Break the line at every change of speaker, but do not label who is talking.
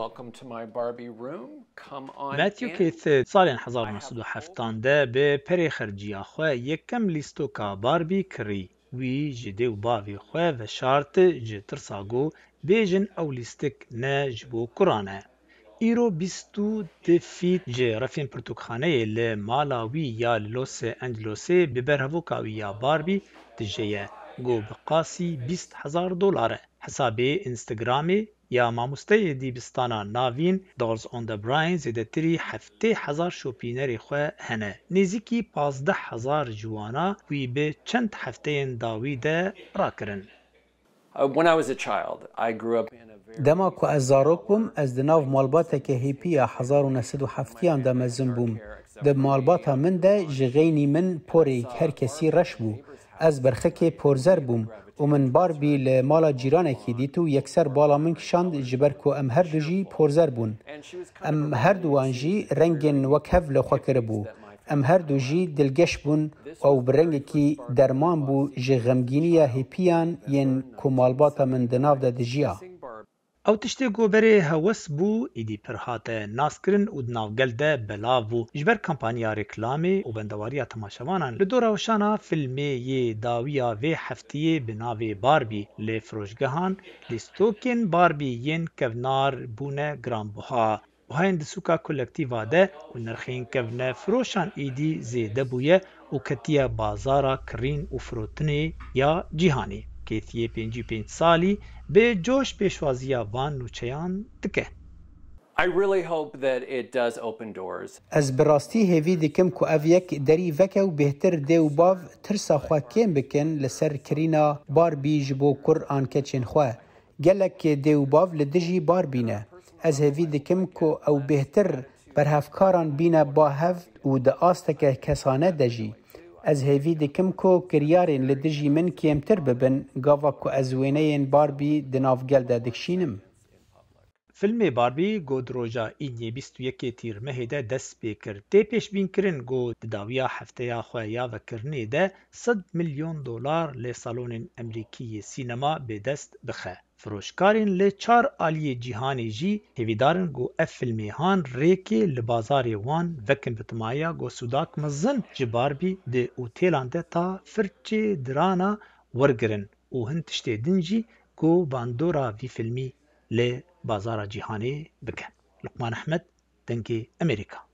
Welcome to my Barbie room. Come on
ماتیو
in.
کیت سال 1970 به پری خرجیا خو یکم لیستوکا باربی کری وی جده و باوی خو و شارت جتر ساگو بیجن او لیستک نه جبو کرانه ایرو بیستو دفیت جه رفین پرتوکخانه ل مالاوی یا لوس انجلوسه ببرهوو کاوی یا باربی دجیه گو بقاسی $20,000 حسابه انستگرامی یا ماموسته دیبستانا ناوین دالز اون دا براین زیدتری 7,000 شوپینری خو هنه نزیکی 15,000 جوانا وی به چند هفته داوی ده راکرن.
When I was a child, I grew up in a very
دما کو از زاروک بوم از دناو مالباتا که هیپیا 1970 دا مزن بوم د مالباتا من ده جغینی من پوری هر کسی رش بو از برخک پورزر بوم و من باربی لمالا جیرانه کی دیتو یکسر بالا من کشاند جبر کو ام هر دو جی پورزر بون ام هر دوان جی رنگن وکهف لخوکر بو ام هر دو جی دلگش بون او برنگ کی درمان بو جغمگینی هیپیان ین کو مالباتا من دناو دا دجیا
او تشتی گوبره هوس بو ایدی پرهاته ناسکرن و دناوگل ده بلاو جبر کمپانیا رکلامی و بندواریا تماشاوانان لدورا وشانا فیلمی یه داویا و هفتیه بناوی باربی لی فروشگهان لیستوکین باربی ین کونار بونه گرانبوها و هاین دسوکا کلکتیوا ده و نرخین کونه فروشان ایدی زیده بویه و کتیه بازارا کرین و فروتنی یا جیهانی کیتیه 55 سالی به جوش پیشوازیا وان نوچیان دکه.
I really hope that it does open doors.
از براستی هیوی دکم کو او یک دری وکه و بهتر دیو باو ترسا خواه کم بکن لسر کرینا باربی جبو کر آنکه چین خواه گلک دیو باو لدجی باربینه از هیوی دکم کو او بهتر برهفکاران بینه با هف و دا آستکه کسانه دجی از هیوی دکم کو کریارین لدجی من کمتر ببن گاوا کو از وینه باربی دنافگل دا دکشینم
فیلم باربی گود روژا اینی 21 تیر مهده دست بیکر تی پیش بین کرن گود داویا هفته یا خواه و کرنه ده $100 میلیون لی سالون امریکی سینما به دست بخه. فروشکارین لی 4 آلی جیهانی جی هیویدارن گو اف فیلمی هان ریکی لبازاری وان وکن بتمایا گو سوداک مزن جی باربی ده اوتیلان ده تا فرچه درانا ورگرن و هن تشتی دنجی گو باندورا وی فیلمی لی بازار جیهانی بکن. لقمان احمد دنگی امریکا